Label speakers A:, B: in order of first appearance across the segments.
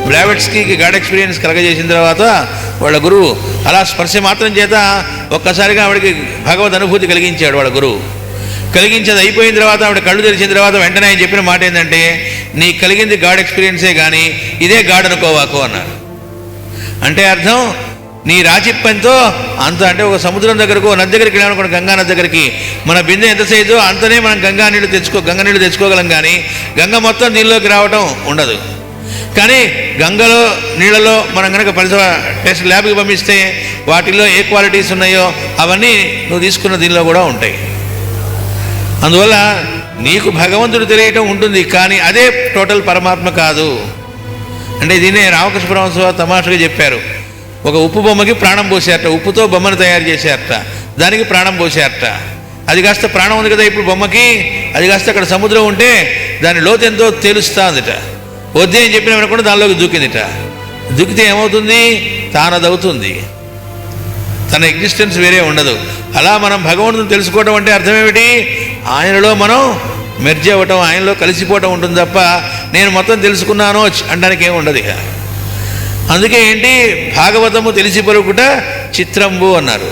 A: బ్లావెట్స్కీకి God experience కలగజేసిన తర్వాత వాళ్ళ గురువు అలా స్పర్శ మాత్రం చేత ఒక్కసారిగా ఆవిడకి భగవద్ అనుభూతి కలిగించాడు వాళ్ళ గురువు. కలిగించేది అయిపోయిన తర్వాత ఆవిడ కళ్ళు తెరిచిన తర్వాత వెంటనే ఆయన చెప్పిన మాట ఏంటంటే, నీకు కలిగింది గాడ్ ఎక్స్పీరియన్సే కానీ ఇదే గాడ్ అనుకోవాకు అన్నారు. అంటే అర్థం, నీ రాచిప్పంతో అంత, అంటే ఒక సముద్రం దగ్గరకు నది దగ్గరికి వెళ్ళామనుకోండి, గంగా నది దగ్గరికి, మన బిందె ఎంత సైజు అంతనే మనం గంగా నీళ్ళు తెచ్చుకోగలం కానీ గంగ మొత్తం నీళ్ళలోకి రావటం ఉండదు. కానీ గంగలో నీళ్ళలో మనం కనుక టెస్ట్ ల్యాబ్కి పంపిస్తే వాటిల్లో ఏ క్వాలిటీస్ ఉన్నాయో అవన్నీ నువ్వు తీసుకున్న దీనిలో కూడా ఉంటాయి. అందువల్ల నీకు భగవంతుడు తెలియటం ఉంటుంది, కానీ అదే టోటల్ పరమాత్మ కాదు. అంటే దీన్నే రామకృష్ణ పరమహంస తమాషగా చెప్పారు. ఒక ఉప్పు బొమ్మకి ప్రాణం పోసారట, ఉప్పుతో బొమ్మను తయారు చేశారట, దానికి ప్రాణం పోసారట. అది కాస్త ప్రాణం ఉంది కదా ఇప్పుడు బొమ్మకి, అది కాస్త అక్కడ సముద్రం ఉంటే దాని లోతు ఎంతో తెలుస్తా ఉందిట. వద్దే అని చెప్పిన అనుకుంటే దానిలోకి దూకిందిట. దూకితే ఏమవుతుంది? తానదవుతుంది, తన ఎగ్జిస్టెన్స్ వేరే ఉండదు. అలా మనం భగవంతుని తెలుసుకోవడం అంటే అర్థం ఏమిటి? ఆయనలో మనం మెర్జ్ అవ్వటం, ఆయనలో కలిసిపోవటం ఉంటుంది తప్ప నేను మొత్తం తెలుసుకున్నాను అనడానికి ఏమి ఉండదు ఇక. అందుకే ఏంటి, భాగవతము తెలిసి పలుకుట చిత్రంబు అన్నారు.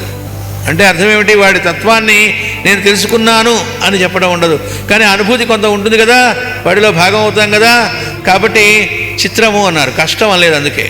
A: అంటే అర్థం ఏమిటి? వాడి తత్వాన్ని నేను తెలుసుకున్నాను అని చెప్పడం ఉండదు, కానీ అనుభూతి కొంత ఉంటుంది కదా, వాడిలో భాగం అవుతాం కదా, కాబట్టి చిత్రము అన్నారు, కష్టం అనలేదు అందుకే.